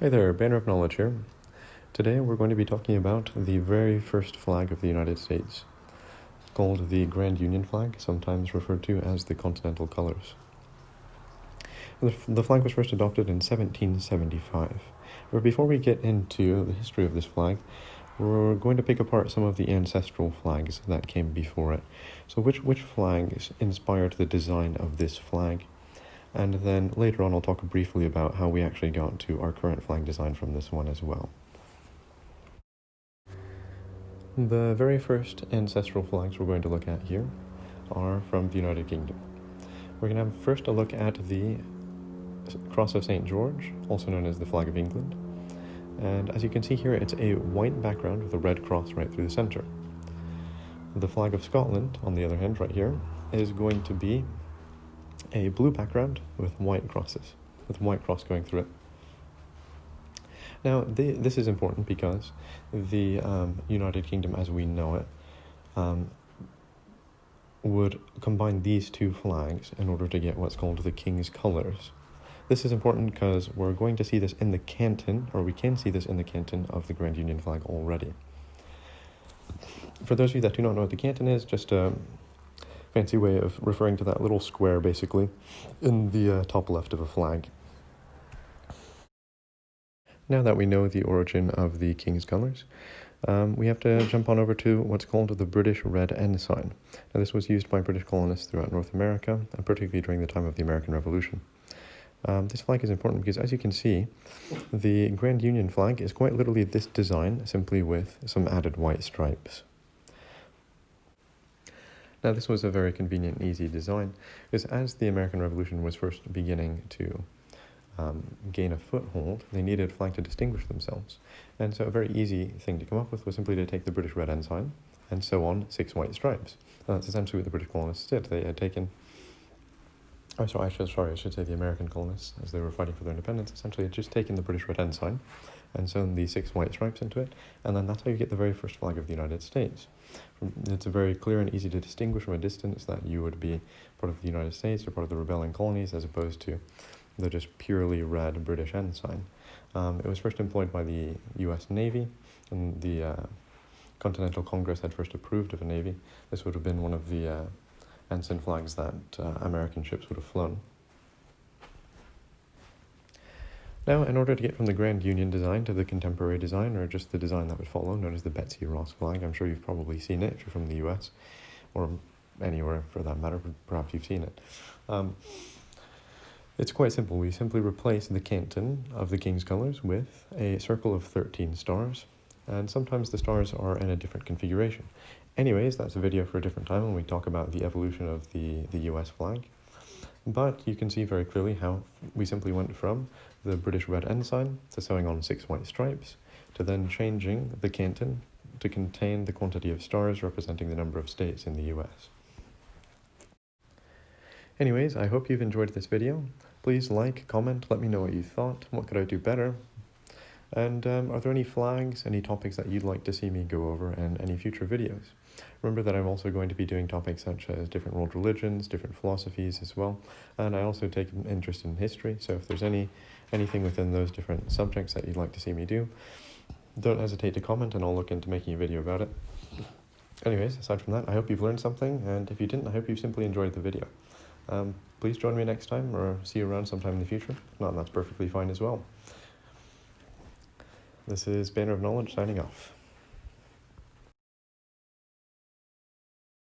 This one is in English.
Hey there, Banner of Knowledge here. Today we're going to be talking about the very first flag of the United States, called the Grand Union flag, sometimes referred to as the Continental Colors. The flag was first adopted in 1775. But before we get into the history of this flag, we're going to pick apart some of the ancestral flags that came before it. So which flags inspired the design of this flag? And then later on I'll talk briefly about how we actually got to our current flag design from this one as well. The very first ancestral flags we're going to look at here are from the United Kingdom. We're going to have first a look at the Cross of St. George, also known as the Flag of England. And as you can see here, it's a white background with a red cross right through the center. The Flag of Scotland, on the other hand, right here, is going to be a blue background with white crosses, with a white cross going through it. Now, this is important because the United Kingdom, as we know it, would combine these two flags in order to get what's called the King's Colours. This is important because we're going to see this in the canton, or we can see this in the canton of the Grand Union flag already. For those of you that do not know what the canton is, just a fancy way of referring to that little square, basically, in the top left of a flag. Now that we know the origin of the King's Colours, we have to jump on over to what's called the British Red Ensign. Now, this was used by British colonists throughout North America, and particularly during the time of the American Revolution. This flag is important because, as you can see, the Grand Union flag is quite literally this design, simply with some added white stripes. Now, this was a very convenient and easy design, because as the American Revolution was first beginning to gain a foothold, they needed a flag to distinguish themselves. And so a very easy thing to come up with was simply to take the British Red Ensign and sew on 6 white stripes. That's essentially what the British colonists did. They had taken... I should say the American colonists, as they were fighting for their independence, essentially had just taken the British Red Ensign and sewn the 6 white stripes into it, and then that's how you get the very first flag of the United States. It's very clear and easy to distinguish from a distance that you would be part of the United States or part of the rebelling colonies, as opposed to the just purely red British ensign. It was first employed by the US Navy, and the Continental Congress had first approved of a navy. This would have been one of the ensign flags that American ships would have flown. Now, in order to get from the Grand Union design to the contemporary design, or just the design that would follow, known as the Betsy flag, I'm sure you've probably seen it if you're from the US, or anywhere for that matter, perhaps you've seen it. It's quite simple. We simply replace the canton of the King's Colours with a circle of 13 stars, and sometimes the stars are in a different configuration. Anyways, that's a video for a different time when we talk about the evolution of the US flag. But you can see very clearly how we simply went from the British Red Ensign to sewing on 6 white stripes, to then changing the canton to contain the quantity of stars representing the number of states in the US. Anyways, I hope you've enjoyed this video. Please like, comment, let me know what you thought, what could I do better, and are there any flags, any topics that you'd like to see me go over in any future videos? Remember that I'm also going to be doing topics such as different world religions, different philosophies as well, and I also take an interest in history, so if there's anything within those different subjects that you'd like to see me do, don't hesitate to comment and I'll look into making a video about it. Anyways, aside from that, I hope you've learned something, and if you didn't, I hope you've simply enjoyed the video. Please join me next time, or see you around sometime in the future. If not, that's perfectly fine as well. This is Banner of Knowledge signing off.